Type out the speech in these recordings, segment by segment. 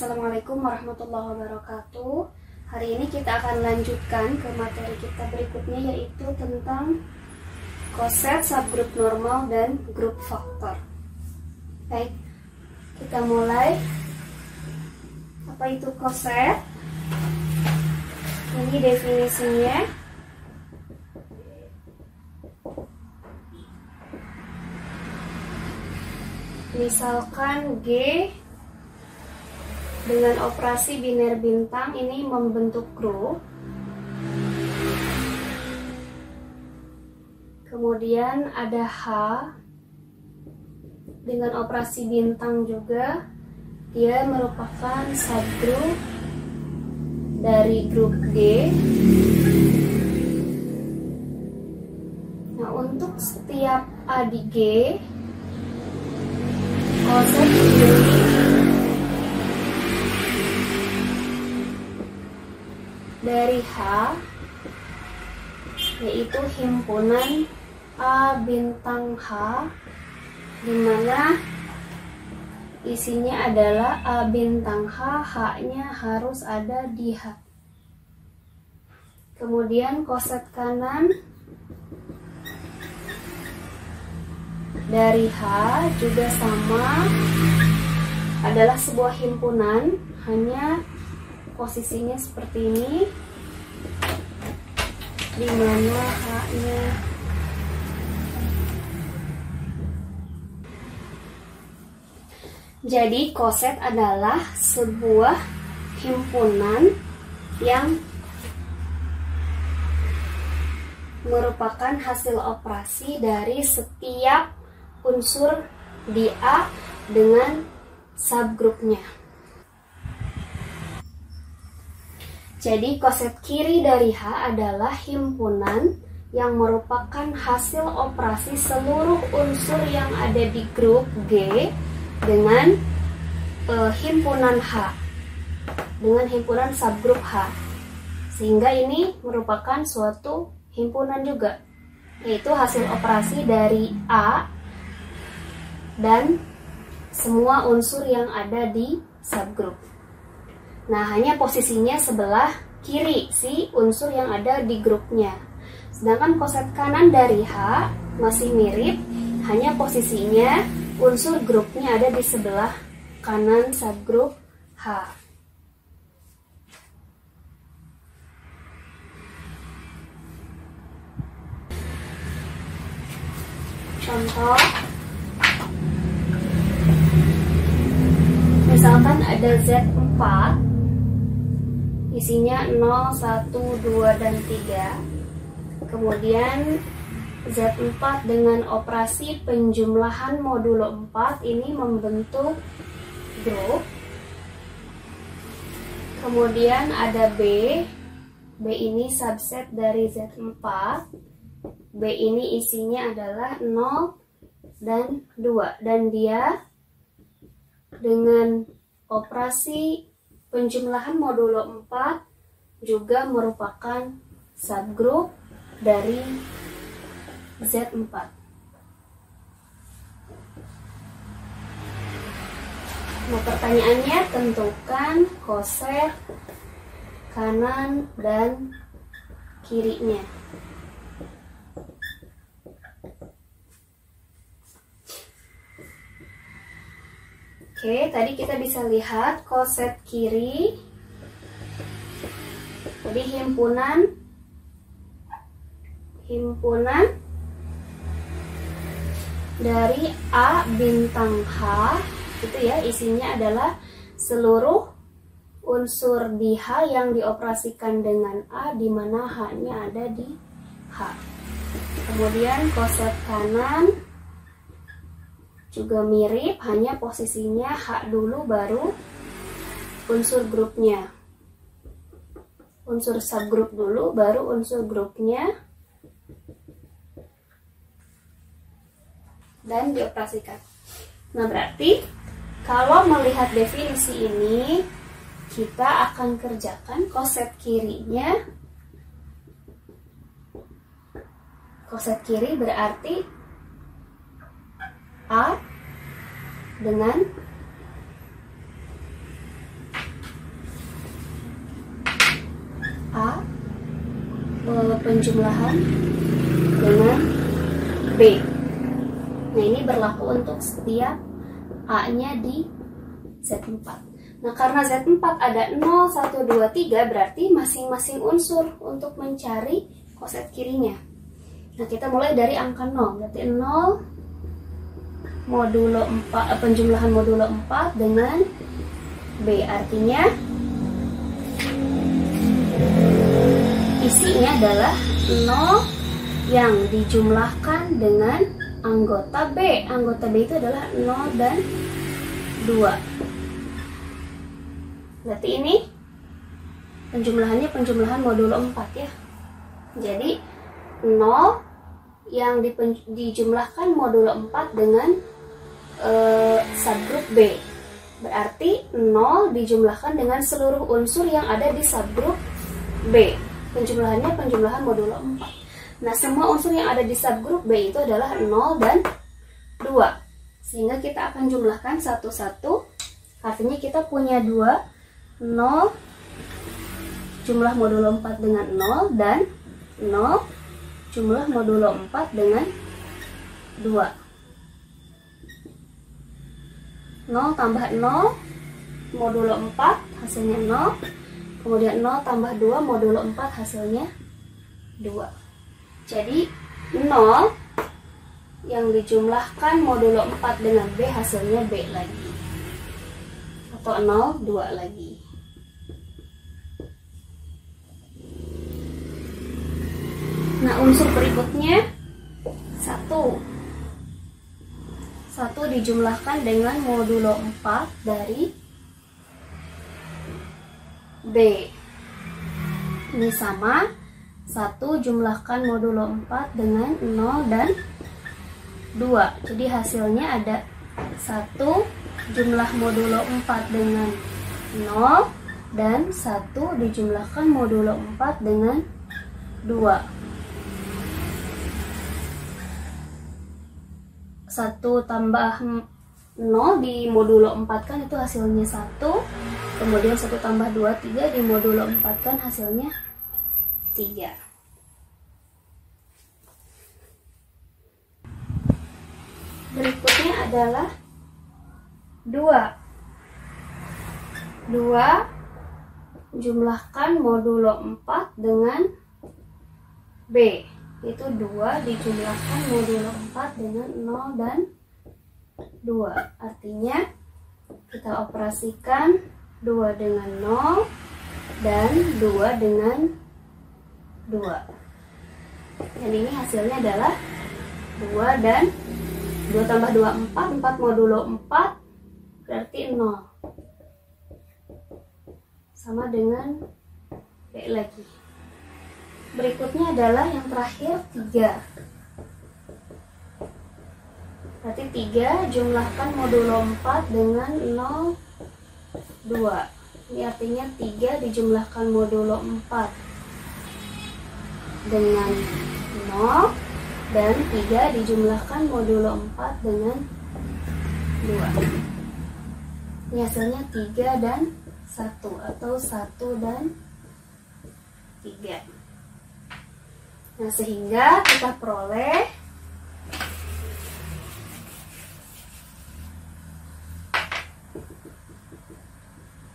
Assalamualaikum warahmatullahi wabarakatuh. Hari ini kita akan lanjutkan ke materi kita berikutnya, yaitu tentang koset, subgrup normal, dan grup faktor. Baik, kita mulai. Apa itu koset? Ini definisinya. Misalkan G dengan operasi biner bintang ini membentuk grup. Kemudian ada H dengan operasi bintang juga. Dia merupakan subgrup dari grup G. Nah, untuk setiap A di G, koset kiri dari H, yaitu himpunan A bintang H, di mana isinya adalah A bintang H, H-nya harus ada di H. Kemudian koset kanan dari H juga sama, adalah sebuah himpunan, hanya posisinya seperti ini, di mana H-nya jadi koset adalah sebuah himpunan yang merupakan hasil operasi dari setiap unsur di A dengan subgrupnya. Jadi koset kiri dari H adalah himpunan yang merupakan hasil operasi seluruh unsur yang ada di grup G dengan himpunan H, dengan himpunan subgrup H. Sehingga ini merupakan suatu himpunan juga, yaitu hasil operasi dari A dan semua unsur yang ada di subgrup. Nah, hanya posisinya sebelah kiri si unsur yang ada di grupnya. Sedangkan koset kanan dari H masih mirip, hanya posisinya unsur grupnya ada di sebelah kanan subgrup H. Contoh, misalkan ada Z4, isinya 0, 1, 2, dan 3. Kemudian Z4 dengan operasi penjumlahan modulo 4 ini membentuk grup. Kemudian ada B. B ini subset dari Z4. B ini isinya adalah 0 dan 2. Dan dia dengan operasi penjumlahan modulo 4 juga merupakan subgrup dari Z4. Nah, pertanyaannya, tentukan koset kanan dan kirinya. Oke, tadi kita bisa lihat koset kiri. Jadi himpunan dari A bintang H, itu ya, isinya adalah seluruh unsur di H yang dioperasikan dengan A, di mana H-nya ada di H. Kemudian koset kanan juga mirip, hanya posisinya H dulu baru unsur grupnya. Unsur subgrup dulu baru unsur grupnya, dan dioperasikan. Nah, berarti kalau melihat definisi ini, kita akan kerjakan koset kirinya. Koset kiri berarti A dengan penjumlahan dengan B. Nah, ini berlaku untuk setiap A-nya di Z4. Nah, karena Z4 ada 0, 1, 2, 3, berarti masing-masing unsur untuk mencari koset kirinya. Nah, kita mulai dari angka 0. Berarti 0 modulo 4, penjumlahan modulo 4 dengan B. Artinya isinya adalah 0 yang dijumlahkan dengan anggota B. Anggota B itu adalah 0 dan 2. Berarti ini penjumlahannya penjumlahan modulo 4 ya. Jadi 0 yang dijumlahkan modulo 4 dengan subgrup B. Berarti 0 dijumlahkan dengan seluruh unsur yang ada di subgrup B. Penjumlahannya penjumlahan modulo 4. Nah, semua unsur yang ada di subgrup B itu adalah 0 dan 2. Sehingga kita akan jumlahkan satu-satu. Artinya kita punya 2. 0 jumlah modulo 4 dengan 0 dan 0 jumlah modulo 4 dengan 2. 0 tambah 0 modulo 4 hasilnya 0. Kemudian 0 tambah 2 modulo 4 hasilnya 2. Jadi 0 yang dijumlahkan modulo 4 dengan B hasilnya B lagi. Atau 0, 2 lagi. Nah, unsur berikutnya 1. 1 dijumlahkan dengan modulo 4 dari B. Ini sama. 1 jumlahkan modulo 4 dengan 0 dan 2. Jadi hasilnya ada 1 jumlah modulo 4 dengan 0 dan 1 dijumlahkan modulo 4 dengan 2. 1 tambah 0 di modulo 4 kan itu hasilnya 1. Kemudian 1 tambah 2, 3 di modulo 4 kan hasilnya 3. Berikutnya adalah 2. 2 jumlahkan modulo 4 dengan B. Itu 2 dijumlahkan modulo 4 dengan 0 dan 2. Artinya kita operasikan 2 dengan 0 dan 2 dengan 2. Dan ini hasilnya adalah 2 dan 2 tambah 2, 4. 4 modulo 4 berarti 0. Sama dengan B lagi. Berikutnya adalah yang terakhir 3. Berarti 3 jumlahkan modulo 4 dengan 0, 2. Ini artinya 3 dijumlahkan modulo 4 dengan 0 dan 3 dijumlahkan modulo 4 dengan 2. Ini hasilnya 3 dan 1 atau 1 dan 3. Nah, sehingga kita peroleh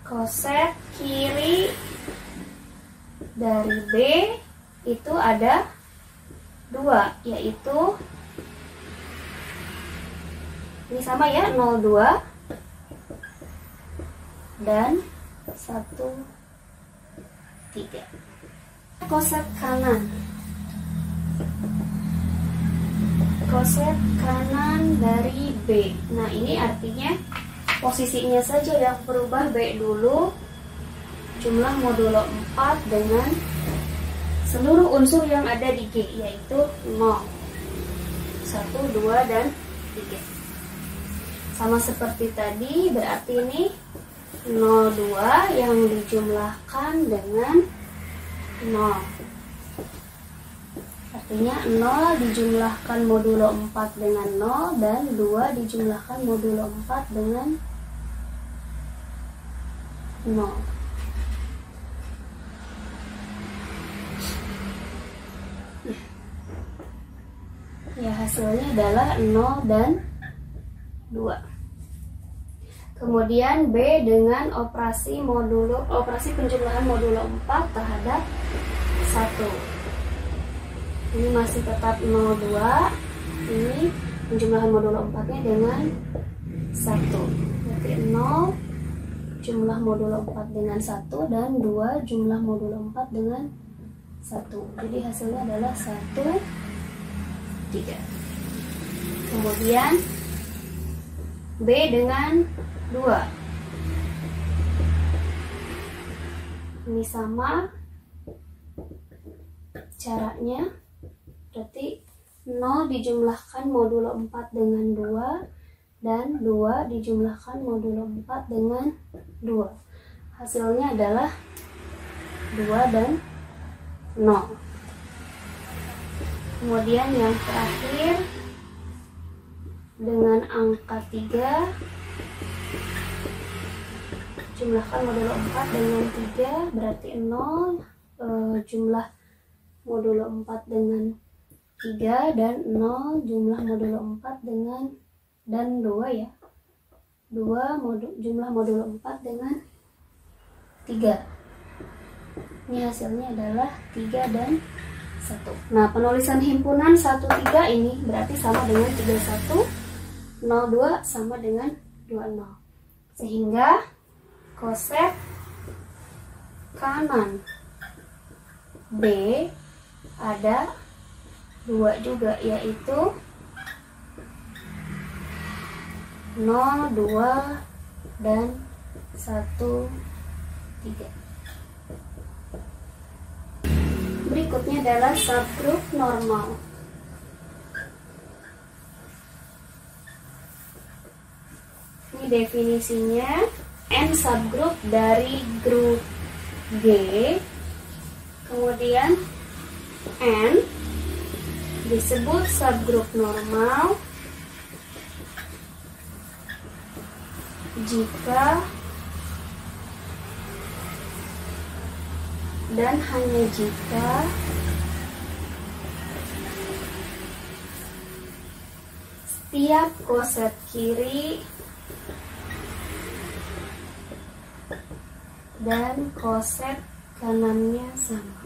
koset kiri dari B itu ada 2, yaitu ini sama ya, 0,2 dan 1,3. Koset kanan. Koset kanan dari B. Nah, ini artinya posisinya saja yang berubah. B dulu, jumlah modulo 4 dengan seluruh unsur yang ada di G, yaitu 0, 1, 2, dan 3. Sama seperti tadi, berarti ini 0,2 yang dijumlahkan dengan 0. Artinya 0 dijumlahkan modulo 4 dengan 0 dan 2 dijumlahkan modulo 4 dengan 0. Ya, hasilnya adalah 0 dan 2. Kemudian B dengan operasi penjumlahan modulo 4 terhadap 1. Ini masih tetap 02. Ini penjumlahan modulo 4-nya dengan 1. Berarti 0 jumlah modulo 4 dengan 1 dan 2 jumlah modulo 4 dengan 1. Jadi hasilnya adalah 1, 3. Kemudian B dengan 2. Ini sama caranya. Berarti 0 dijumlahkan modulo 4 dengan 2 dan 2 dijumlahkan modulo 4 dengan 2. Hasilnya adalah 2 dan 0. Kemudian yang terakhir dengan angka 3, jumlahkan modulo 4 dengan 3, berarti 0 jumlah modulo 4 dengan 3 dan 0 jumlah modulo 4 dengan dan 2 ya. 2 jumlah modulo 4 dengan 3. Ini hasilnya adalah 3 dan 1. Nah, penulisan himpunan 1, 3 ini berarti sama dengan 31, 02 sama dengan 20. Sehingga koset kanan B ada 2 juga, yaitu 0, 2, dan 1, 3. Berikutnya adalah subgrup normal. Ini definisinya, N subgrup dari grup G, kemudian N disebut subgrup normal jika dan hanya jika setiap koset kiri dan koset kanannya sama.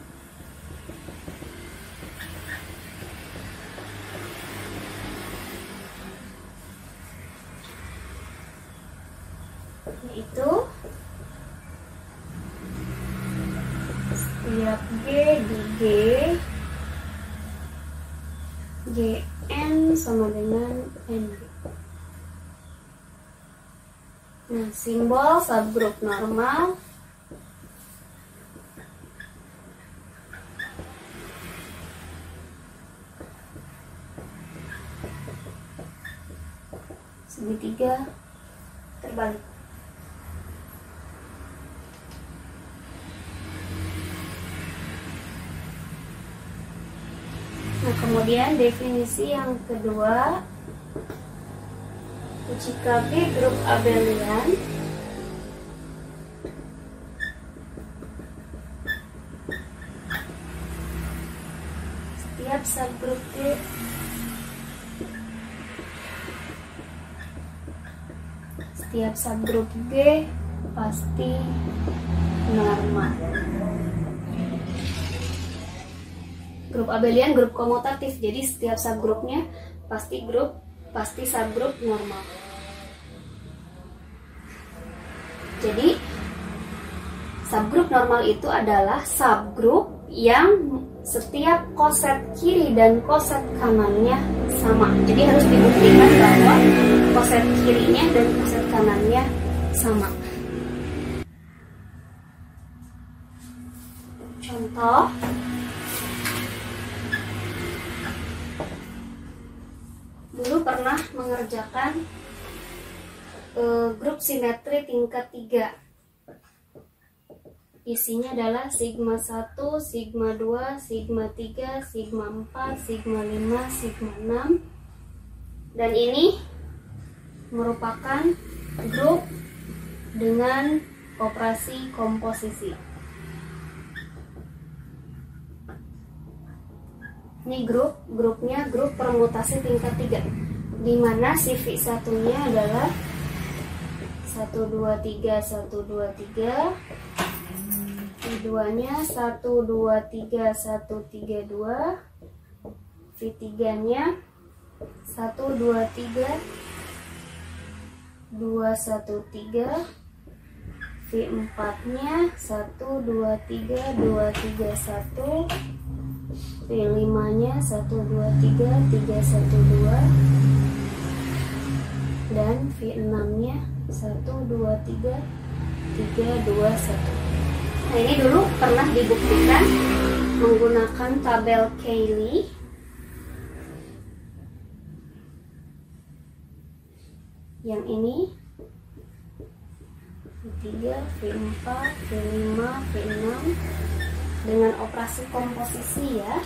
Yaitu setiap G di G, Gn sama dengan NB. Nah, simbol subgrup normal segitiga terbalik. Nah, kemudian definisi yang kedua, jika B grup abelian setiap subgrup G pasti normal. Grup abelian grup komutatif, jadi setiap subgrupnya pasti subgrup normal. Jadi subgrup normal itu adalah subgrup yang setiap koset kiri dan koset kanannya sama. Jadi harus dibuktikan bahwa koset kirinya dan koset kanannya sama. Contoh, dulu pernah mengerjakan grup simetri tingkat 3. Isinya adalah sigma 1, sigma 2, sigma 3, sigma 4, sigma 5, sigma 6. Dan ini merupakan grup dengan operasi komposisi. Ini grupnya grup permutasi tingkat 3, di mana si V1 nya adalah 1 2 3 1 2 3, V2 nya 1 2 3 1 3 2, V3 nya 1 2 3 2 1 3, V4 nya 1 2 3 2 3 1, V5 nya 1 2 3 3 1 2, dan V6 nya 1 2 3 3 2 1. Nah, ini dulu pernah dibuktikan menggunakan tabel Cayley. Yang ini V3, V4, V5, V6 dengan operasi komposisi ya.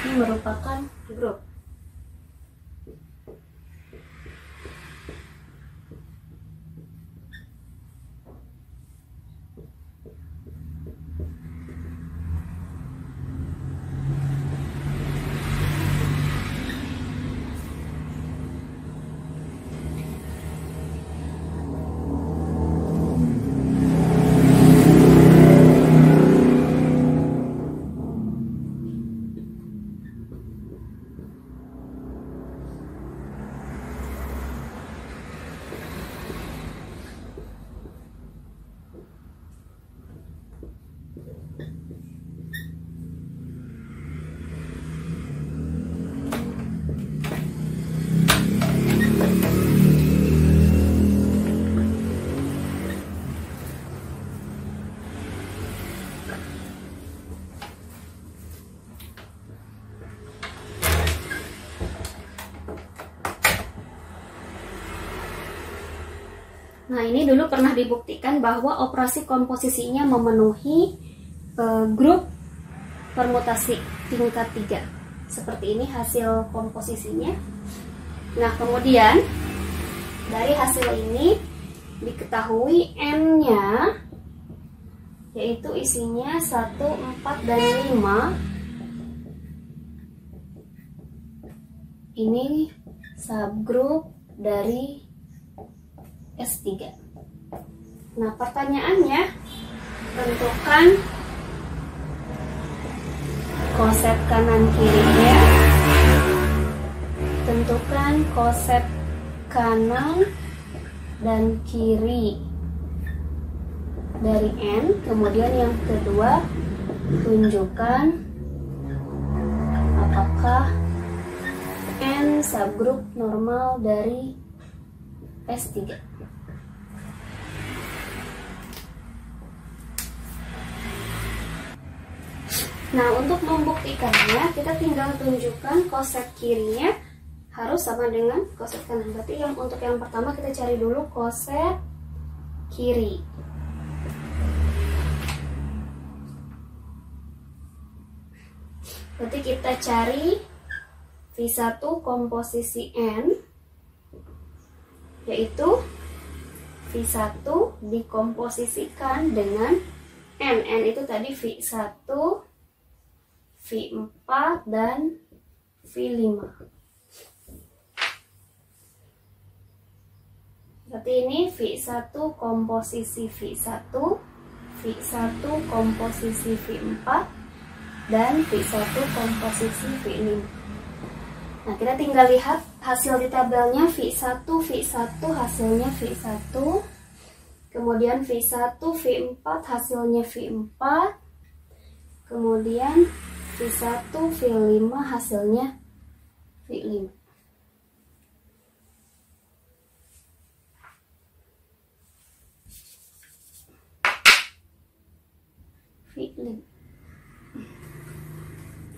Ini merupakan grup. Nah, ini dulu pernah dibuktikan bahwa operasi komposisinya memenuhi grup permutasi tingkat 3. Seperti ini hasil komposisinya. Nah, kemudian dari hasil ini diketahui N-nya, yaitu isinya 1, 4, dan 5. Ini subgrup dari S3. Nah, pertanyaannya, tentukan koset kanan kirinya. Tentukan koset kanan dan kiri dari N. Kemudian yang kedua, tunjukkan apakah N subgrup normal dari S3. Nah, untuk membuktikannya, kita tinggal tunjukkan koset kirinya harus sama dengan koset kanan. Berarti untuk yang pertama kita cari dulu koset kiri. Berarti kita cari V1 komposisi N, yaitu V1 dikomposisikan dengan N. N itu tadi V1, V4, dan V5. Berarti ini V1 komposisi V1, V1 komposisi V4, dan V1 komposisi V5. Nah, kita tinggal lihat hasil di tabelnya. V1 hasilnya V1, kemudian V1 V4 hasilnya V4, kemudian V1 V5 hasilnya V5.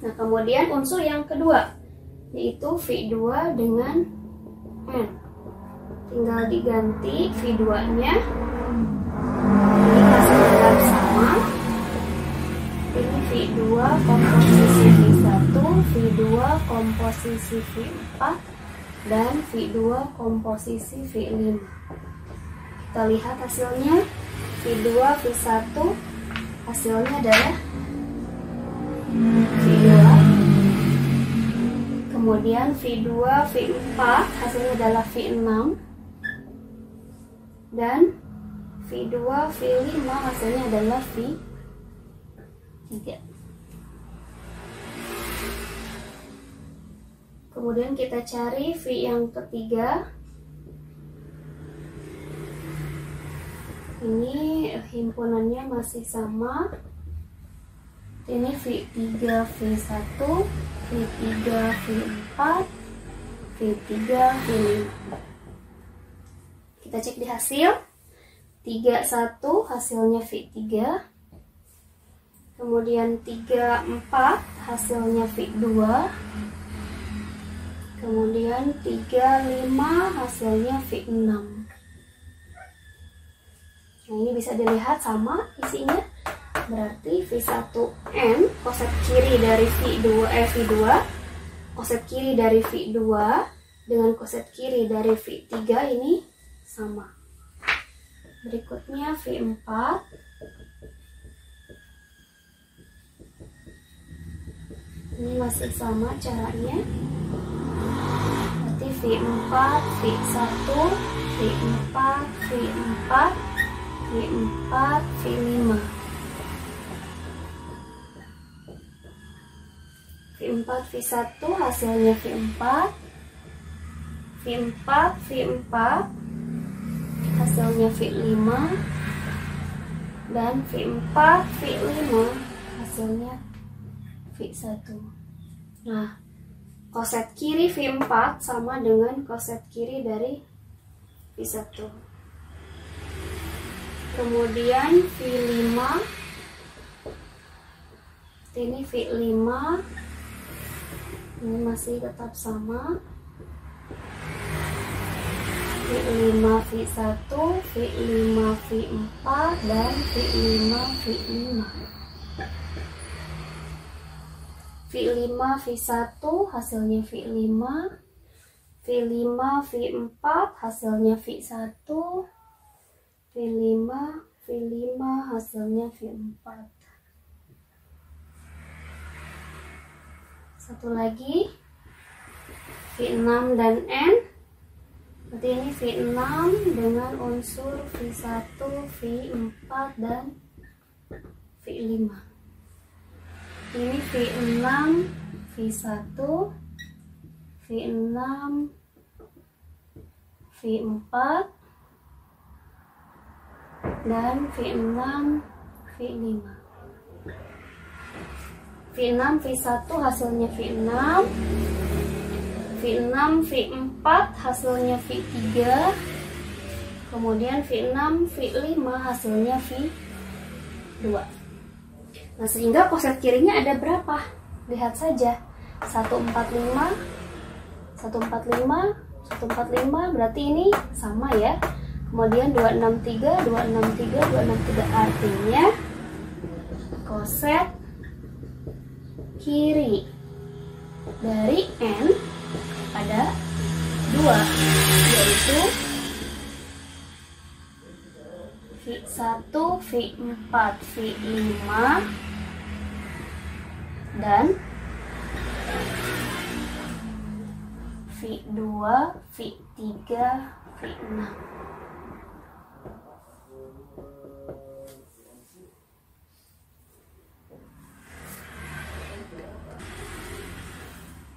Nah, kemudian unsur yang kedua, yaitu V2 dengan N. Tinggal diganti V2-nya. Ini hasilnya sama. Ini V2 komposisi V1, V2 komposisi V4, dan V2 komposisi V5. Kita lihat hasilnya. V2, V1 hasilnya adalah V2. Kemudian V2, V4 hasilnya adalah V6. Dan V2, V5 hasilnya adalah V3. Kemudian kita cari V yang ketiga. Ini himpunannya masih sama. Ini V3, V1, V3, V4, V3, V5. Kita cek di hasil. 3, 1 hasilnya V3. Kemudian 3, 4 hasilnya V2. Kemudian 3, 5 hasilnya V6. Nah, ini bisa dilihat sama isinya. Berarti V1N koset kiri dari V2, koset kiri dari V2 dengan koset kiri dari V3 ini sama. Berikutnya V4. Ini masih sama caranya. Berarti V4, V1, V4, V4, V4, V5. V4, V1 hasilnya V4. V4, V4 hasilnya V5. Dan V4, V5 hasilnya V1. Nah, koset kiri V4 sama dengan koset kiri dari V1. Kemudian V5, ini V5, ini masih tetap sama. V5, V1, V5, V4, dan V5, V5. V5, V1 hasilnya V5. V5, V4 hasilnya V1. V5, V5 hasilnya V4. Satu lagi V6 dan N. Berarti ini V6 dengan unsur V1, V4 dan V5. Ini V6, V1, V6, V4 dan V6, V5. V6, V1 hasilnya V6. V6, V4 hasilnya V3. Kemudian V6, V5 hasilnya V2. Nah, sehingga koset kirinya ada berapa? Lihat saja. 145, 145, 145, berarti ini sama ya. Kemudian 263, 263, 263, artinya koset kiri dari N ada 2, yaitu V1, V4, V5 dan V2, V3, V6.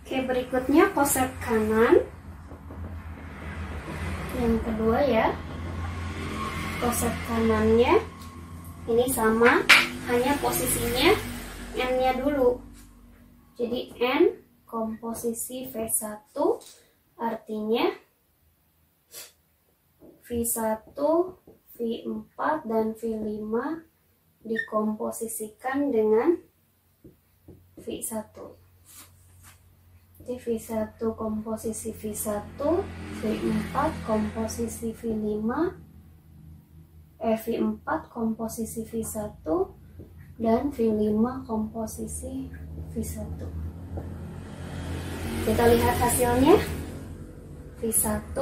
Oke, berikutnya koset kanan. Yang kedua ya. Koset kanannya ini sama, hanya posisinya N-nya dulu. Jadi N komposisi V1, artinya V1, V4 dan V5 dikomposisikan dengan V1. Jadi V1 komposisi V1, V4 komposisi V5, V4 komposisi V1 dan V5 komposisi V1. Kita lihat hasilnya. V1,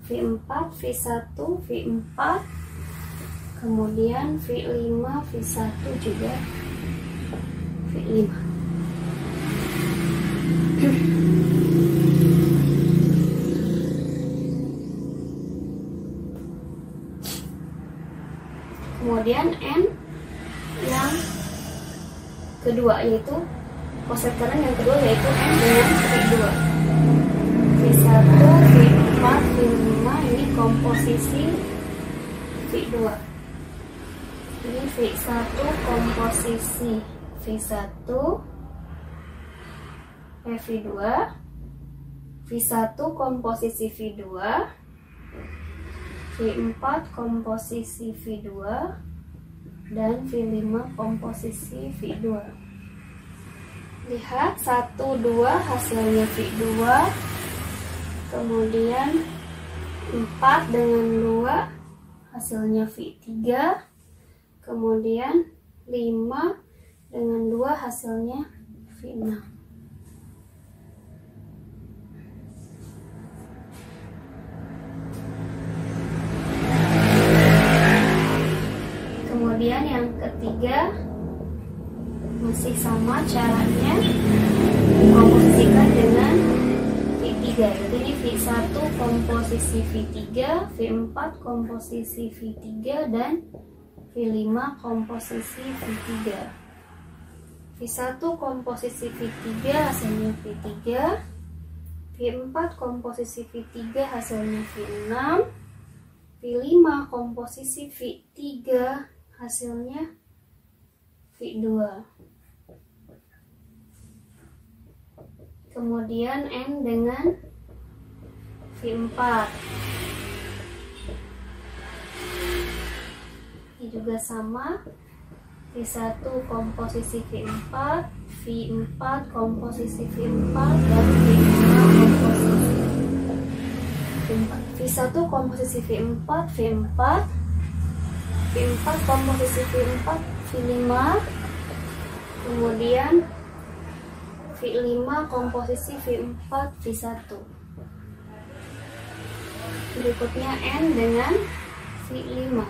V4, V1, V4, kemudian V5, V1 juga V5. Kemudian N yang kedua yaitu koset kanan yang kedua yaitu N dengan V2. V1, V4, V5 ini komposisi V2. Ini V1 komposisi V1, V2, V1 komposisi V2, V4 komposisi V2, dan V5 komposisi V2. Lihat 1, 2 hasilnya V2, kemudian 4 dengan 2 hasilnya V3, kemudian 5 dengan 2 hasilnya V6. Kemudian yang ketiga masih sama caranya, komposisikan dengan V3. Jadi ini V1 komposisi V3, V4 komposisi V3, dan V5 komposisi V3. V1 komposisi V3 hasilnya V3, V4 komposisi V3 hasilnya V6, V5 komposisi V3 hasilnya V2. Kemudian N dengan V4. Ini juga sama. V1 komposisi V4, V4 komposisi V4, dan V5 komposisi V4. V1 komposisi V4, V4, V4 komposisi V4, V5, kemudian V5 komposisi V4, V1. Berikutnya N dengan V5.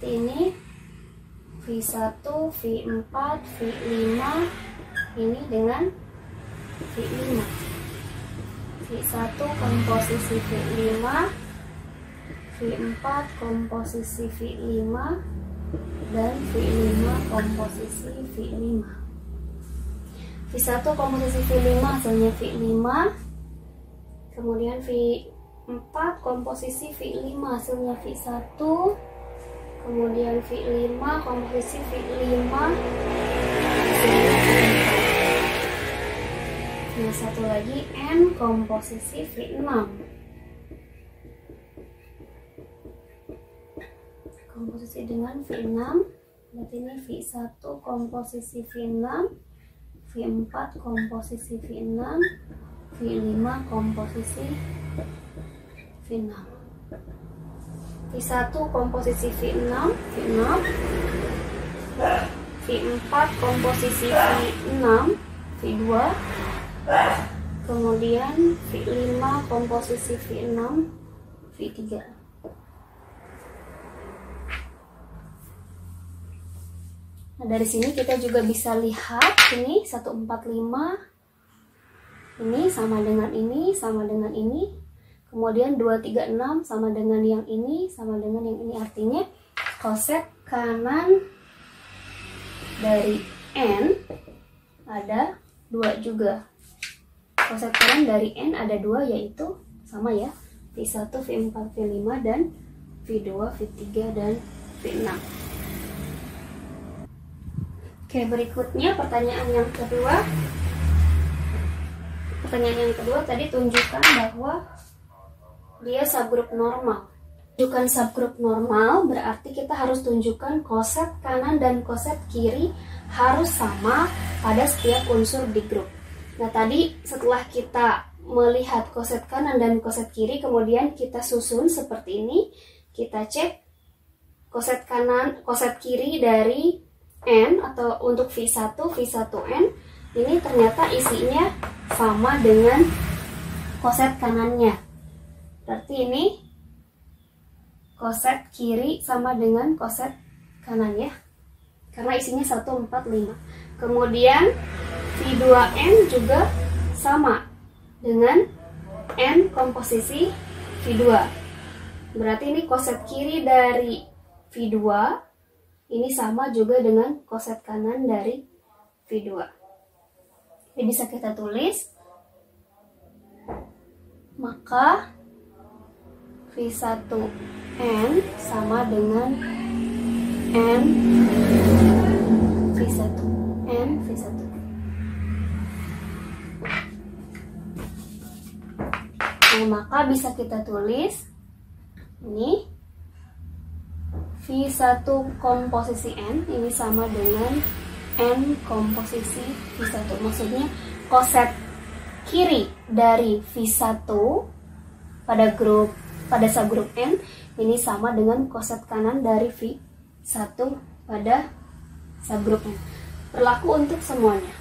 Ini V1, V4, V5 ini dengan V5. V1 komposisi V5, V4 komposisi V5, dan V5 komposisi V5. V1 komposisi V5 hasilnya V5, kemudian V4 komposisi V5 hasilnya V1, kemudian V5 komposisi V5 hasilnya V4. Nah, satu lagi N komposisi V6. Komposisi dengan V6, berarti ini V1 komposisi V6, V4 komposisi V6, V5 komposisi V6. V1 komposisi V6, V6, V4 komposisi V6, V2, kemudian V5 komposisi V6, V3. Nah, dari sini kita juga bisa lihat ini 145 ini sama dengan ini, sama dengan ini. Kemudian 236 sama dengan yang ini, sama dengan yang ini. Artinya koset kanan dari N ada 2 juga. Koset kanan dari N ada 2, yaitu sama ya, V1, V4, V5, dan V2, V3, dan V6. Oke, berikutnya pertanyaan yang kedua. Pertanyaan yang kedua tadi tunjukkan bahwa dia subgrup normal. Tunjukkan subgrup normal berarti kita harus tunjukkan koset kanan dan koset kiri harus sama pada setiap unsur di grup. Nah, tadi setelah kita melihat koset kanan dan koset kiri, kemudian kita susun seperti ini. Kita cek koset kanan, koset kiri dari N atau untuk V1, V1N ini ternyata isinya sama dengan koset kanannya. Berarti ini koset kiri sama dengan koset kanan ya, karena isinya 1, 4, 5. Kemudian V2N juga sama dengan N komposisi V2. Berarti ini koset kiri dari V2 ini sama juga dengan koset kanan dari V2. Ini bisa kita tulis, maka V1N sama dengan N V1. N V1. Nah, maka bisa kita tulis ini V1 komposisi N ini sama dengan N komposisi V1. Maksudnya koset kiri dari V1 pada subgrup N ini sama dengan koset kanan dari V1 pada subgrup N. Berlaku untuk semuanya.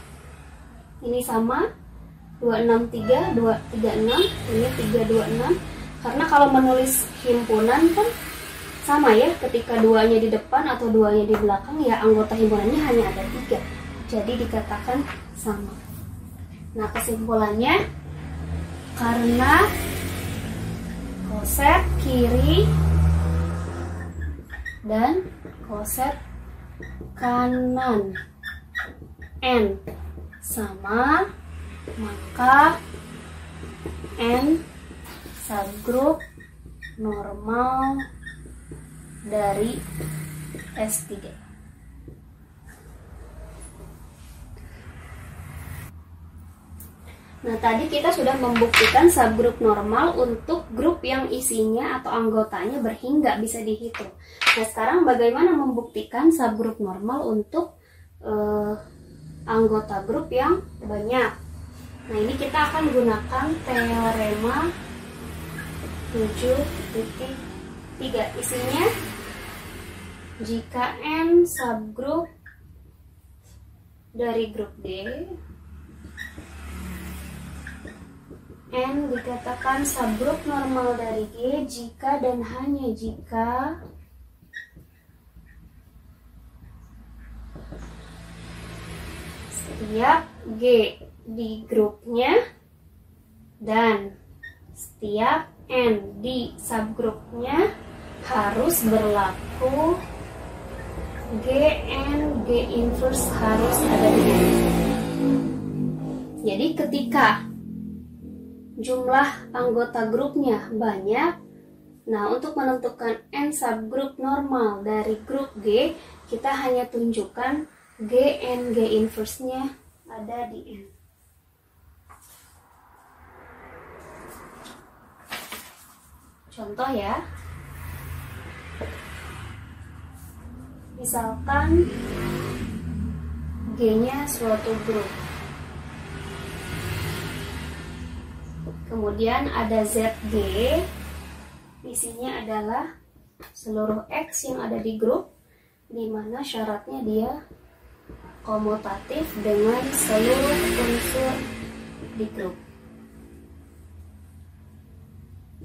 Ini sama 263, 236, ini 326. Karena kalau menulis himpunan kan sama ya, ketika duanya di depan atau duanya di belakang ya anggota himpunannya hanya ada 3. Jadi dikatakan sama. Nah, kesimpulannya karena koset kiri dan koset kanan N sama, maka N subgrup normal dari S3. Nah, tadi kita sudah membuktikan subgrup normal untuk grup yang isinya atau anggotanya berhingga bisa dihitung. Nah, sekarang bagaimana membuktikan subgrup normal untuk anggota grup yang banyak? Nah, ini kita akan gunakan teorema 7.3. Isinya, jika N subgrup dari grup D, N dikatakan subgrup normal dari G jika dan hanya jika setiap G di grupnya dan setiap N di subgrupnya harus berlaku GN, G inverse harus ada di grup. Jadi ketika jumlah anggota grupnya banyak, nah untuk menentukan N subgrup normal dari grup G, kita hanya tunjukkan GN, G inverse-nya ada di N. Contoh ya, misalkan G-nya suatu grup. Kemudian ada ZG, isinya adalah seluruh X yang ada di grup, di mana syaratnya dia komutatif dengan seluruh unsur di grup.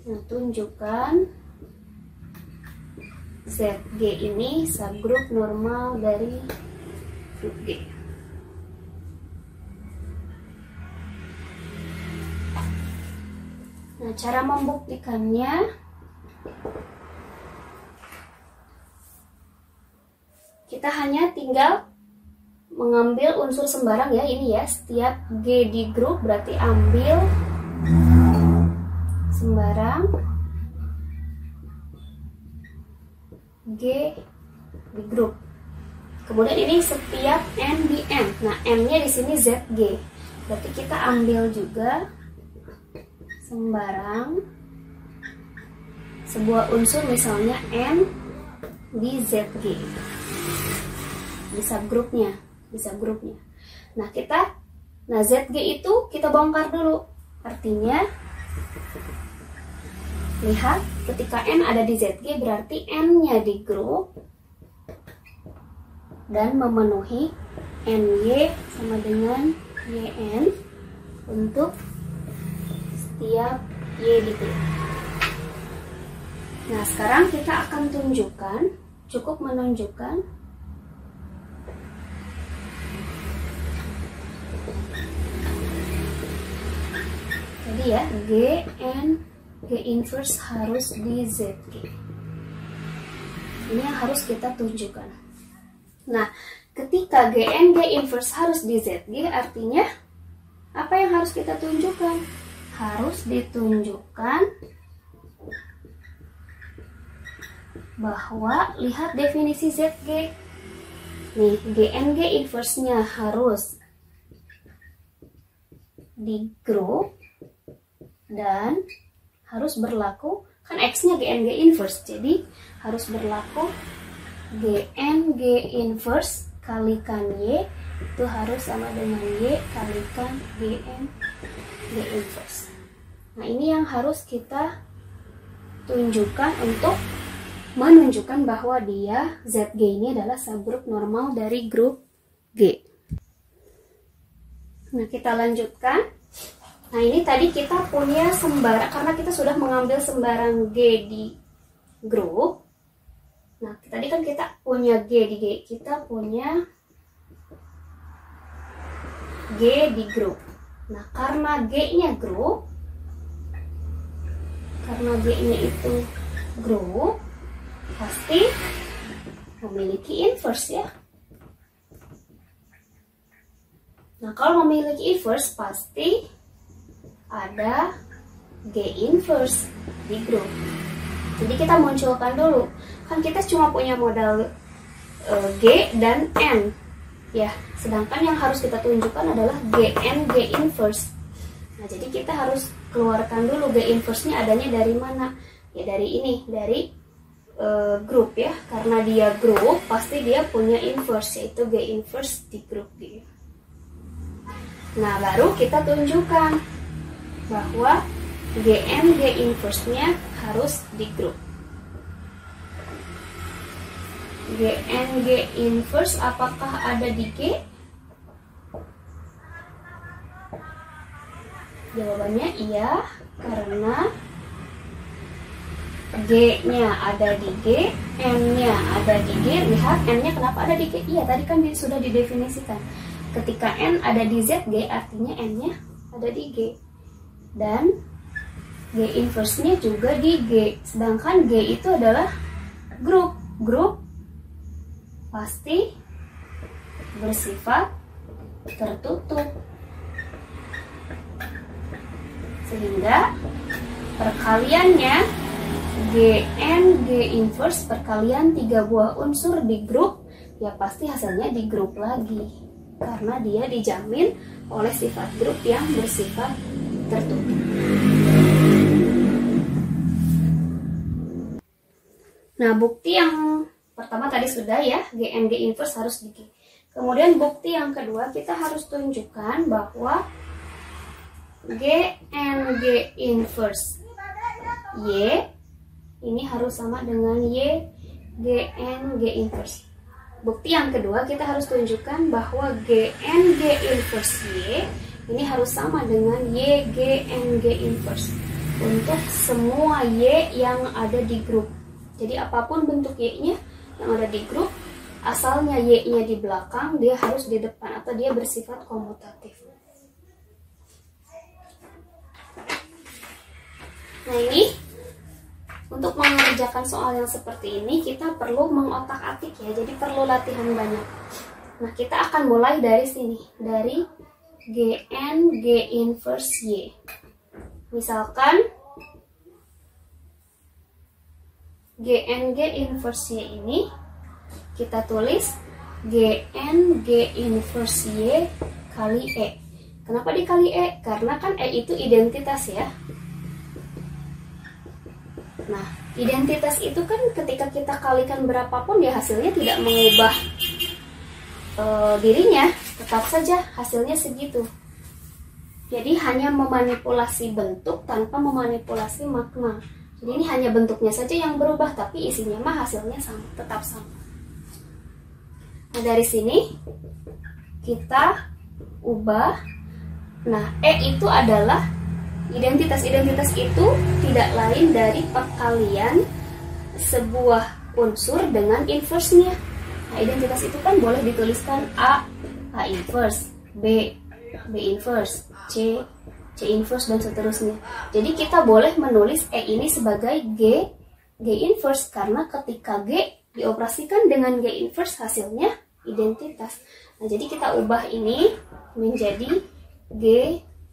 Nah, tunjukkan ZG ini subgrup normal dari grup G. Nah, cara membuktikannya, kita hanya tinggal mengambil unsur sembarang ya, ini ya, setiap G di grup berarti ambil sembarang G di grup. Kemudian ini setiap N di M. Nah, M-nya di sini ZG. Berarti kita ambil juga sembarang sebuah unsur, misalnya N di ZG, di subgrupnya, Nah, ZG itu kita bongkar dulu. Artinya, lihat ketika N ada di ZG berarti N-nya di grup dan memenuhi NY sama dengan YN untuk setiap Y di grup. Nah, sekarang kita akan tunjukkan, cukup menunjukkan jadi ya, GN G inverse harus di ZG. Ini yang harus kita tunjukkan. Nah, ketika GN G inverse harus di ZG, artinya apa yang harus kita tunjukkan? Harus ditunjukkan bahwa, lihat definisi ZG. Nih, GN G inverse-nya harus di grup dan harus berlaku, kan X-nya GN G inverse, jadi harus berlaku GN G inverse kalikan Y itu harus sama dengan Y kalikan GN G inverse. Nah, ini yang harus kita tunjukkan untuk menunjukkan bahwa dia ZG ini adalah subgrup normal dari grup G. Nah, kita lanjutkan. Nah, ini tadi kita punya sembarang, karena kita sudah mengambil sembarang G di grup. Nah, tadi kan kita punya G di G, kita punya G di grup. Nah, karena G-nya grup, karena G-nya itu grup, pasti memiliki inverse ya. Nah, kalau memiliki inverse pasti ada G inverse di grup. Jadi kita munculkan dulu. Kan kita cuma punya modal G dan N. Ya, sedangkan yang harus kita tunjukkan adalah GN G inverse. Nah, jadi kita harus keluarkan dulu G inverse-nya adanya dari mana? Ya dari ini, dari grup ya. Karena dia grup, pasti dia punya inverse, yaitu G inverse di grup G. Nah, baru kita tunjukkan bahwa GN G inverse-nya harus di grup. GN G inverse apakah ada di G? Jawabannya iya, karena G-nya ada di G, N-nya ada di G. Lihat N-nya kenapa ada di G? Iya, tadi kan sudah didefinisikan. Ketika N ada di ZG, artinya N-nya ada di G. Dan G inverse-nya juga di G. Sedangkan G itu adalah grup. Grup pasti bersifat tertutup. Sehingga perkaliannya GN G inverse perkalian 3 buah unsur di grup, ya pasti hasilnya di grup lagi. Karena dia dijamin oleh sifat grup yang bersifat tertutup. Nah, bukti yang pertama tadi sudah ya, GN G inverse harus di G. Kemudian bukti yang kedua, kita harus tunjukkan bahwa GN G inverse Y ini harus sama dengan Y GN G inverse. Bukti yang kedua, kita harus tunjukkan bahwa GN G inverse Y ini harus sama dengan Y GN G inverse untuk semua Y yang ada di grup. Jadi apapun bentuk Y-nya yang ada di grup, asalnya Y-nya di belakang, dia harus di depan atau dia bersifat komutatif. Nah, ini untuk mengerjakan soal yang seperti ini kita perlu mengotak-atik ya, jadi perlu latihan banyak. Nah, kita akan mulai dari sini, dari GN G inverse Y. Misalkan GN G inverse Y ini kita tulis GN G inverse Y kali E. Kenapa dikali E? Karena kan E itu identitas ya. Nah, identitas itu kan ketika kita kalikan berapapun ya hasilnya tidak mengubah dirinya, tetap saja hasilnya segitu. Jadi hanya memanipulasi bentuk tanpa memanipulasi makna. Jadi ini hanya bentuknya saja yang berubah, tapi isinya mah hasilnya sama, tetap sama. Nah, dari sini kita ubah. Nah, E itu adalah identitas. Identitas itu tidak lain dari perkalian sebuah unsur dengan inverse-nya. Nah, identitas itu kan boleh dituliskan A inverse, B inverse, C inverse, dan seterusnya. Jadi kita boleh menulis E ini sebagai G inverse, karena ketika G dioperasikan dengan G inverse hasilnya identitas. Nah, jadi kita ubah ini menjadi G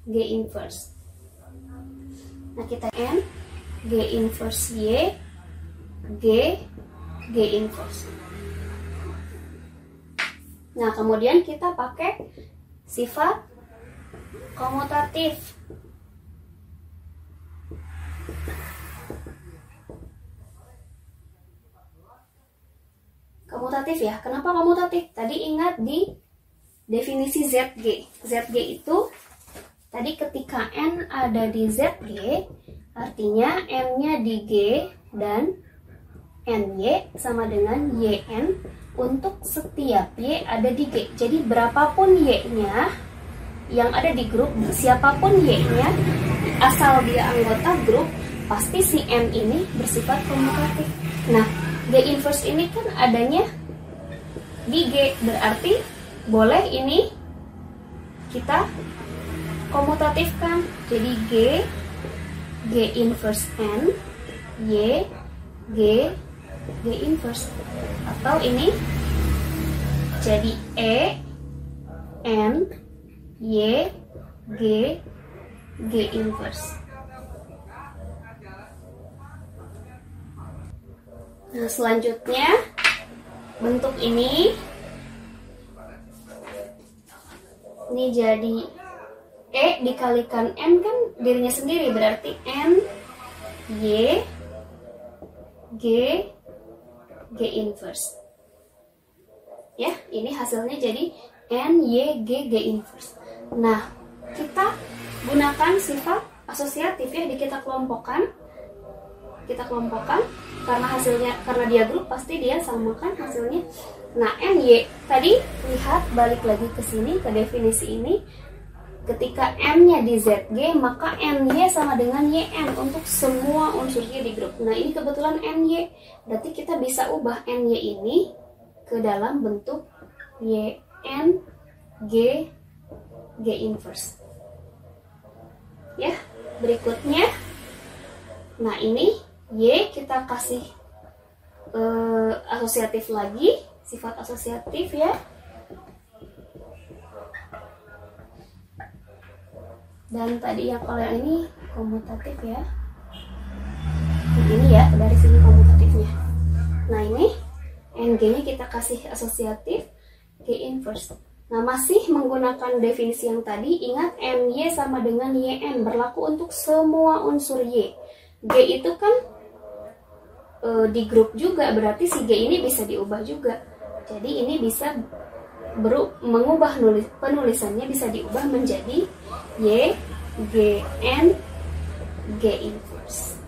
inverse. Nah, kita N G inverse Y G inverse. Nah, kemudian kita pakai sifat komutatif. Komutatif ya. Kenapa komutatif? Tadi ingat di definisi ZG. ZG itu tadi ketika N ada di ZG, artinya N-nya di G dan NY sama dengan YN untuk setiap Y ada di G. Jadi berapapun Y-nya yang ada di grup, siapapun Y-nya, asal dia anggota grup, pasti si N ini bersifat komutatif. Nah, G inverse ini kan adanya di G, berarti boleh ini kita komutatifkan. Jadi G inverse N Y G inverse, atau ini jadi E N Y G inverse. Nah, selanjutnya bentuk ini jadi E dikalikan N kan dirinya sendiri, berarti N Y G inverse. Ya, ini hasilnya jadi N Y G inverse. Nah, kita gunakan sifat asosiatif ya, kita kelompokkan karena hasilnya, karena dia grup pasti dia samakan hasilnya. Nah, NY tadi lihat, balik lagi ke sini ke definisi ini, ketika N-nya di ZG maka NY sama dengan YN untuk semua unsurnya di grup. Nah, ini kebetulan NY, berarti kita bisa ubah NY ini ke dalam bentuk YN G inverse. Ya, berikutnya, nah ini Y kita kasih asosiatif lagi, sifat asosiatif ya. Dan tadi yang kalau yang ini komutatif ya. Ini ya, dari sini komutatifnya. Nah, ini NG-nya kita kasih asosiatif G inverse. Nah, masih menggunakan definisi yang tadi, ingat NY sama dengan YN, berlaku untuk semua unsur Y. G itu kan di grup juga, berarti si G ini bisa diubah juga. Jadi ini bisa mengubah penulisannya, bisa diubah menjadi Y G N G inverse.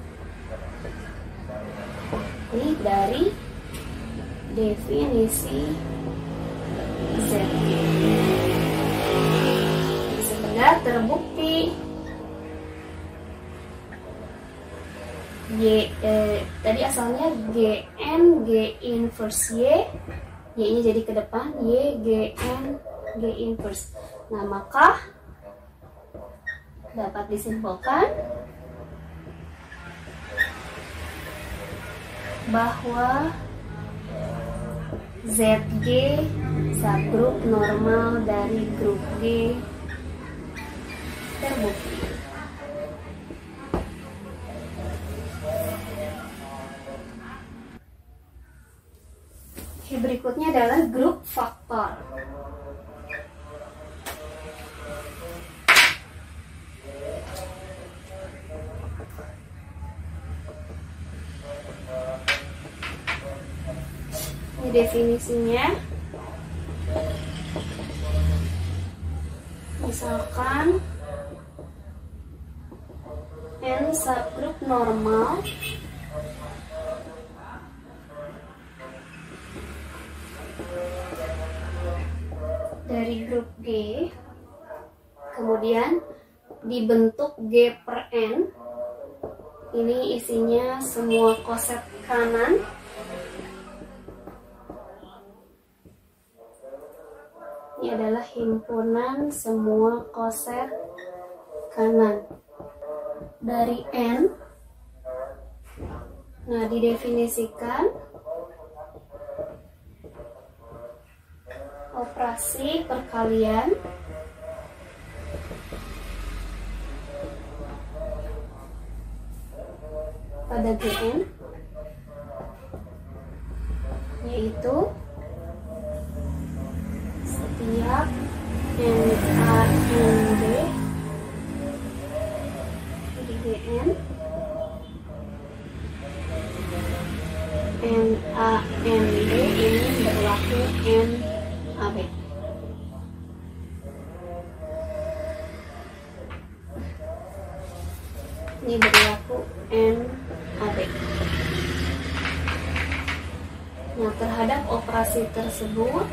Ini dari definisi ZG. Sekedar terbukti tadi asalnya G N G inverse Y-nya jadi ke depan Y G N G inverse. Nah, maka dapat disimpulkan bahwa ZG subgrup normal dari grup G terbukti. Berikutnya adalah grup faktor. Ini definisinya. Misalkan N subgrup normal dari grup G, kemudian dibentuk G per N Ini isinya semua koset kanan. Ini adalah himpunan semua koset kanan dari N. Nah, didefinisikan operasi perkalian pada Gn, yaitu setiap NA NB di Gn, NA NB ini berlaku NAB. Ini berlaku NAB. Nah, terhadap operasi tersebut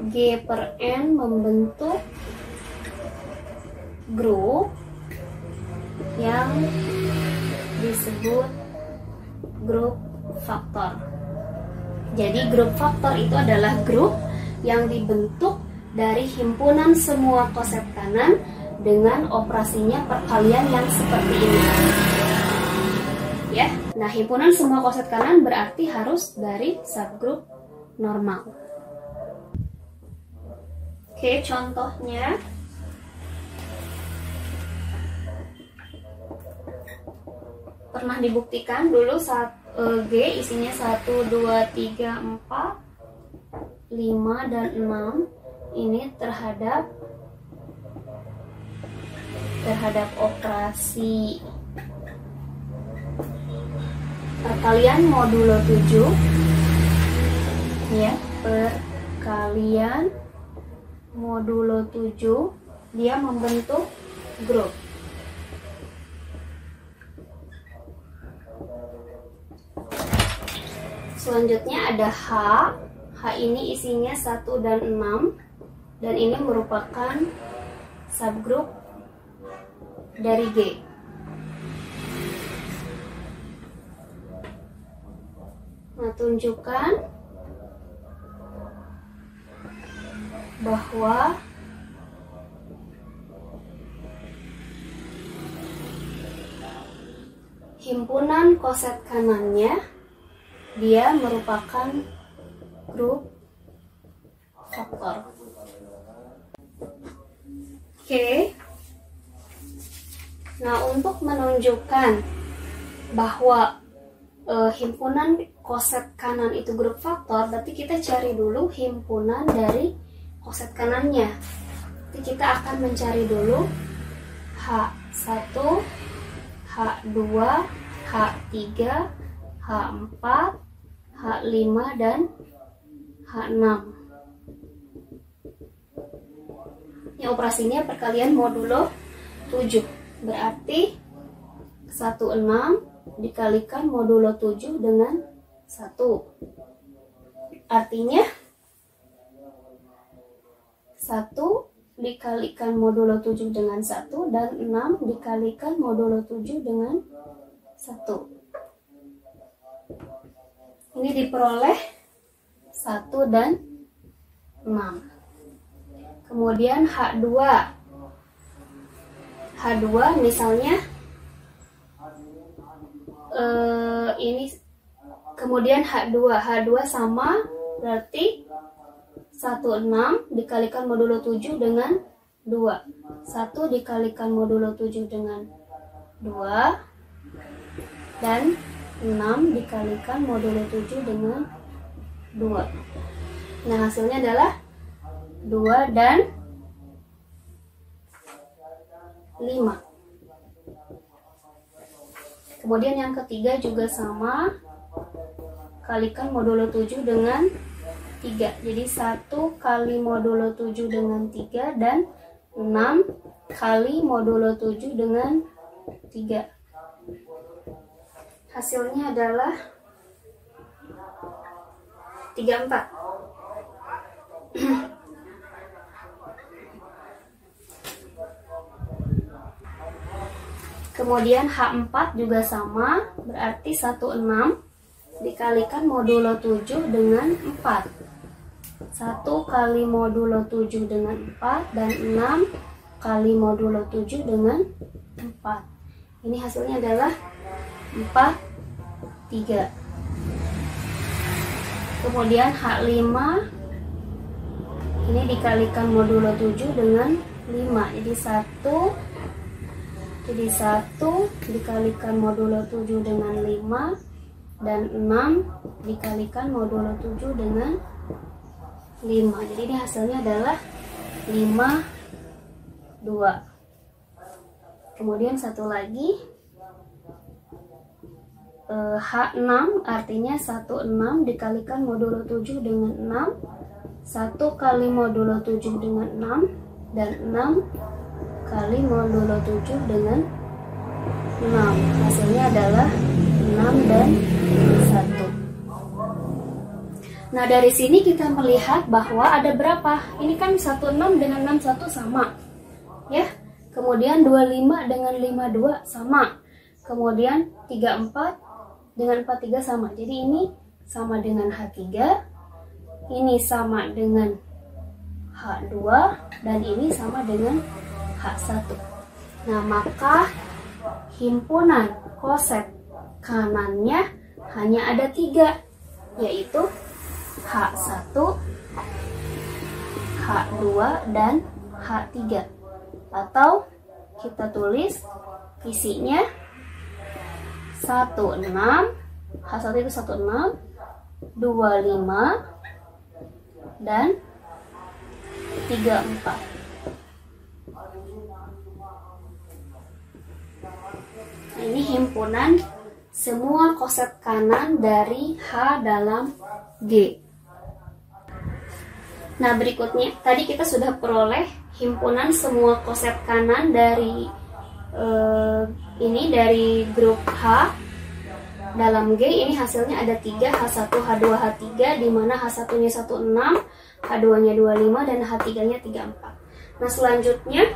G per N membentuk grup yang disebut grup faktor. Jadi grup faktor itu adalah grup yang dibentuk dari himpunan semua koset kanan dengan operasinya perkalian yang seperti ini. Ya, nah himpunan semua koset kanan berarti harus dari subgrup normal. Oke, contohnya pernah dibuktikan dulu saat G isinya 1, 2, 3, 4, 5, dan 6. Ini terhadap operasi perkalian modulo 7. Ya, perkalian modulo 7, dia membentuk grup. Selanjutnya ada H. H ini isinya 1 dan 6, dan ini merupakan subgrup dari G. Nah, tunjukkan bahwa himpunan koset kanannya dia merupakan grup faktor. Oke. Nah, untuk menunjukkan bahwa himpunan koset kanan itu grup faktor, berarti kita cari dulu himpunan dari koset kanannya. Jadi kita akan mencari dulu H1, H2, H3, H4, H5, dan H6. Ini operasinya perkalian modulo 7. Berarti 16 dikalikan modulo 7 dengan 1. Artinya 1 dikalikan modulo 7 dengan 1 dan 6 dikalikan modulo 7 dengan 1. Ini diperoleh 1 dan 6. Kemudian H2. H2 misalnya ini, kemudian H2 sama berarti 16 dikalikan modulo 7 dengan 2. 1 dikalikan modulo 7 dengan 2 dan 6 dikalikan modulo 7 dengan 2. Nah, hasilnya adalah 2 dan 5. Kemudian yang ketiga juga sama, kalikan modulo 7 dengan 3. Jadi 1 kali modulo 7 dengan 3 dan 6 kali modulo 7 dengan 3. Hasilnya adalah 34. Kemudian H4 juga sama, berarti 16 dikalikan modulo 7 dengan 4. 1 kali modulo 7 dengan 4 dan 6 kali modulo 7 dengan 4. Ini hasilnya adalah 43. Kemudian H5 ini dikalikan modulo 7 dengan 5. Jadi 1 dikalikan modulo 7 dengan 5 dan 6 dikalikan modulo 7 dengan 5. Jadi ini hasilnya adalah 52. Kemudian satu lagi H6 artinya 16 dikalikan modulo 7 dengan 6. 1 kali modulo 7 dengan 6 dan 6 kali modulo 7 dengan 6. Hasilnya adalah 6 dan 1. Nah, dari sini kita melihat bahwa ada berapa? Ini kan 16 dengan 61 sama. Ya. Kemudian 25 dengan 52 sama. Kemudian 34 dengan 43 sama. Jadi ini sama dengan H3. Ini sama dengan H2 dan ini sama dengan H1. Nah, maka himpunan koset kanannya hanya ada 3, yaitu H1, H2, dan H3. Atau kita tulis isinya 16, H1 itu 16, 25, dan 34. Nah, ini himpunan semua koset kanan dari H dalam G. Nah, berikutnya tadi kita sudah peroleh himpunan semua koset kanan dari dari grup H dalam G. Ini hasilnya ada 3, H1, H2, H3, di mana H1-nya 16, H2-nya 25, dan H3-nya 34. Nah, selanjutnya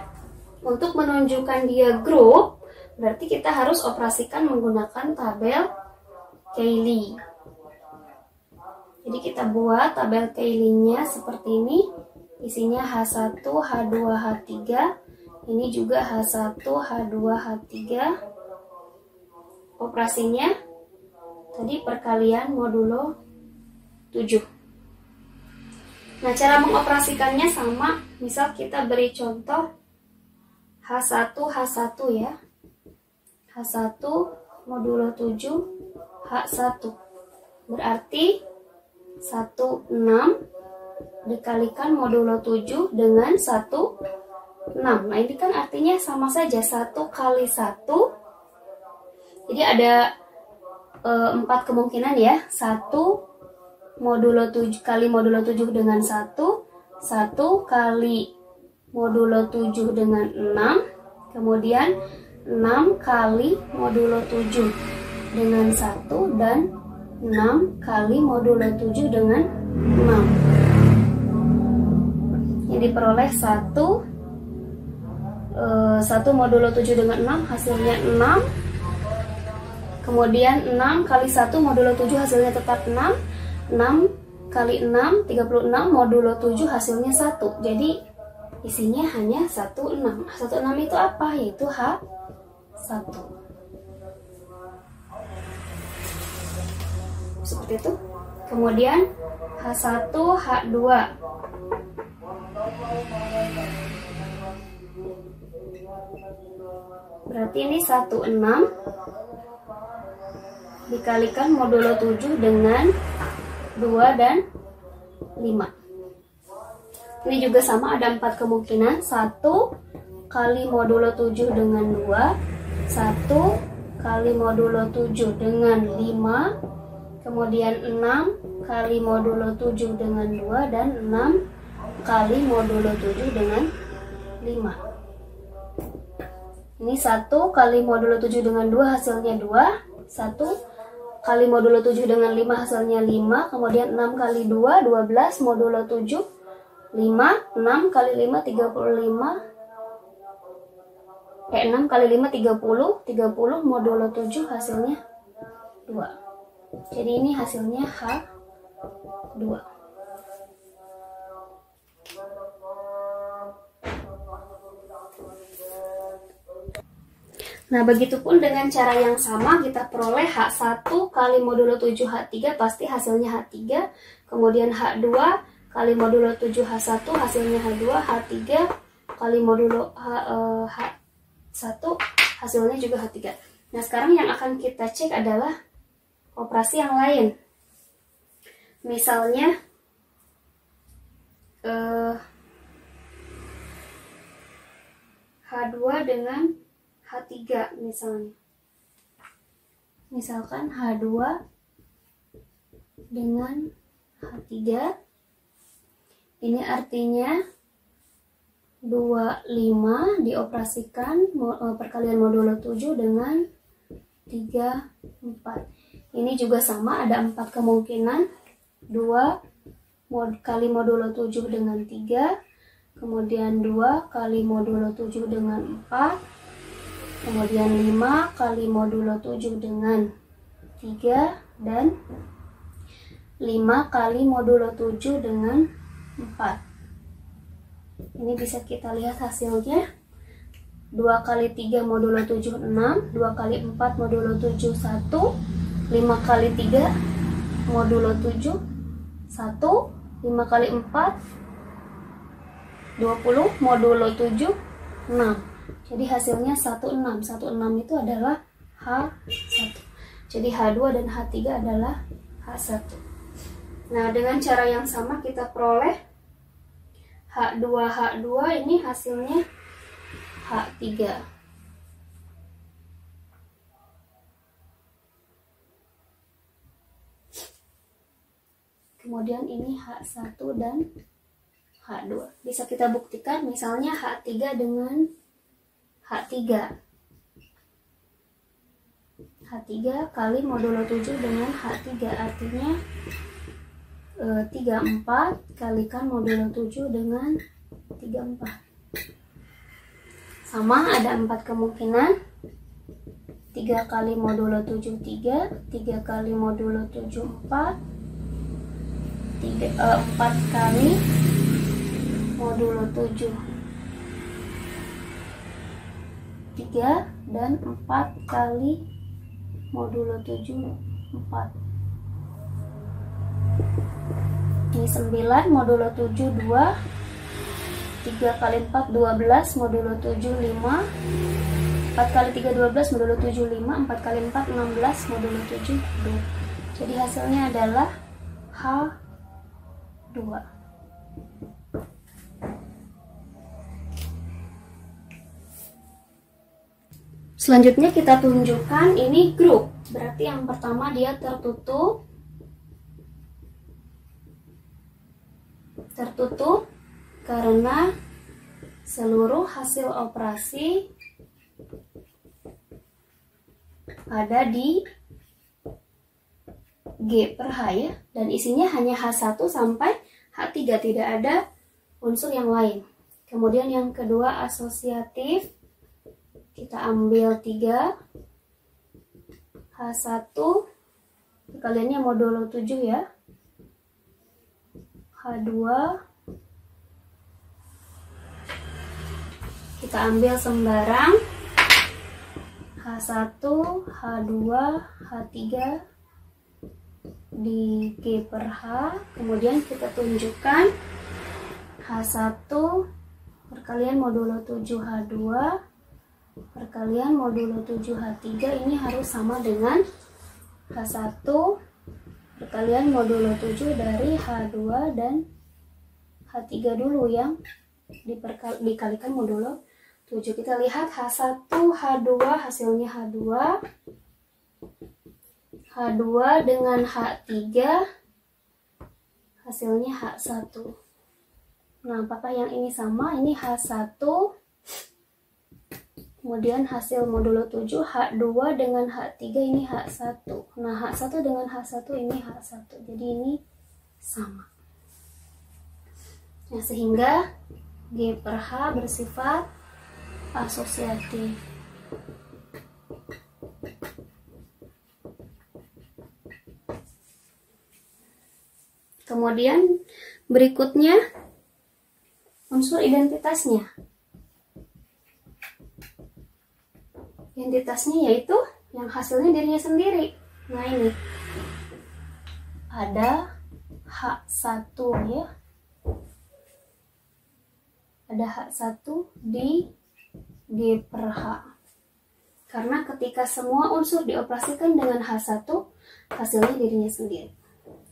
untuk menunjukkan dia grup, berarti kita harus operasikan menggunakan tabel Cayley. Jadi kita buat tabel Cayley-nya seperti ini. Isinya H1, H2, H3. Ini juga H1, H2, H3. Operasinya tadi perkalian modulo 7. Nah, cara mengoperasikannya sama. Misal kita beri contoh H1, H1 ya. H1 modulo 7 H1. Berarti 16 dikalikan modulo 7 dengan 16. Nah, ini kan artinya sama saja 1 kali 1. Jadi ada 4 kemungkinan ya. 1 modulo 7 kali modulo 7 dengan 1. 1 kali modulo 7 dengan 6. Kemudian 6 kali modulo 7 dengan 1 dan 6 kali modulo 7 dengan 6. Yang diperoleh 1 modulo 7 dengan 6 hasilnya 6. Kemudian 6 kali 1 modulo 7 hasilnya tetap 6. 6 kali 6 36 modulo 7 hasilnya 1. Jadi isinya hanya 16. 16 itu apa? Yaitu H1. Seperti itu. Kemudian H1, H2. Berarti ini 16 dikalikan modulo 7 dengan 2 dan 5. Ini juga sama, ada 4 kemungkinan. 1 kali modulo 7 dengan 2. 1 kali modulo 7 dengan 5. Kemudian 6 kali modulo 7 dengan 2 dan 6 kali modulo 7 dengan 5. Ini 1 kali modulo 7 dengan 2 hasilnya 2. 1 kali modulo 7 dengan 5 hasilnya 5. Kemudian 6 kali 2, 12 modulo 7 5, 6 kali 5 35. 6 kali 5 30, 30 modulo 7 hasilnya 2. Jadi ini hasilnya H2. Nah, begitupun dengan cara yang sama kita peroleh H1 kali modulo 7 H3 pasti hasilnya H3. Kemudian H2 kali modulo 7 H1 hasilnya H2. H3 kali modulo H1 hasilnya juga H3. Nah, sekarang yang akan kita cek adalah operasi yang lain. Misalnya H2 dengan H3 misalnya. Misalkan H2 dengan H3. Ini artinya 25 dioperasikan perkalian modulo 7 dengan 3, 4. Ini juga sama, ada 4 kemungkinan. 2 kali modulo 7 dengan 3. Kemudian 2 kali modulo 7 dengan 4. Kemudian 5 kali modulo 7 dengan 3. Dan 5 kali modulo 7 dengan 4. Ini bisa kita lihat hasilnya. 2 kali 3 modulo 7 6. 2 kali 4 modulo 7 1. 5 kali 3 modulo 7 1. 5 kali 4 20 modulo 7 6. Jadi hasilnya 16. 16 itu adalah H1. Jadi H2 dan H3 adalah H1. Nah, dengan cara yang sama kita peroleh H2 H2 ini hasilnya H3. Kemudian ini H1 dan H2. Bisa kita buktikan misalnya H3 dengan H3. H3 kali modulo 7 dengan H3 artinya 34 kalikan modulo 7 dengan 34. Sama, ada 4 kemungkinan. 3 kali modulo 7 3. 3 kali modulo 7 4. 4 kali modulo 7 3 dan 4 kali modulo 7 4. Ini 9 modulo 7 2. 3 kali 4 12 modulo 7 5. 4 kali 3 12 modulo 7 5. 4 kali 4 16 modulo 7 2. Jadi hasilnya adalah H2. Selanjutnya kita tunjukkan ini grup. Berarti yang pertama dia tertutup. Tertutup karena seluruh hasil operasi ada di G per H ya. Dan isinya hanya H1 sampai H3, tidak ada unsur yang lain. Kemudian yang kedua asosiatif. Kita ambil 3 H1 kaliannya modulo 7 ya. H2 kita ambil sembarang. H1, H2, H3 di G per H. Kemudian kita tunjukkan H1 perkalian modulo 7 H2 perkalian modulo 7 H3 ini harus sama dengan H1 perkalian modulo 7 dari H2 dan H3 dulu yang dikalikan modulo 7. Kita lihat H1 H2 hasilnya H2. H2 dengan H3 hasilnya H1. Nah, apakah yang ini sama? Ini H1 kemudian hasil modulo 7 H2 dengan H3 ini H1. Nah, H1 dengan H1 ini H1. Jadi ini sama. Nah, sehingga G per H bersifat asosiatif. Kemudian berikutnya unsur identitasnya. Identitasnya yaitu yang hasilnya dirinya sendiri. Nah, ini ada H1 ya. Ada H1 di G per H. Karena ketika semua unsur dioperasikan dengan H1, hasilnya dirinya sendiri.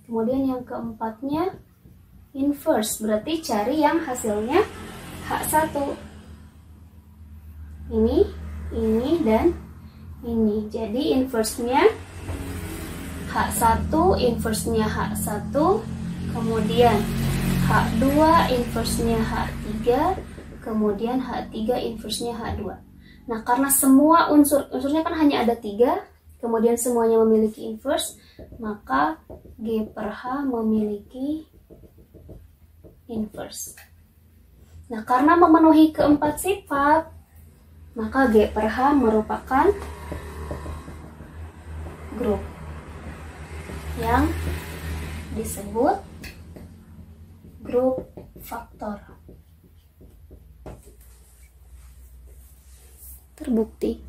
Kemudian yang keempatnya inverse, berarti cari yang hasilnya H1. Ini, dan ini. Jadi inverse-nya H1, inverse-nya H1, kemudian H2, inverse-nya H3, kemudian H3, inverse-nya H2. Nah, karena semua unsurnya kan hanya ada 3, kemudian semuanya memiliki inverse, maka G per H memiliki inverse. Nah, karena memenuhi keempat sifat, maka G per H merupakan grup yang disebut grup faktor. Terbukti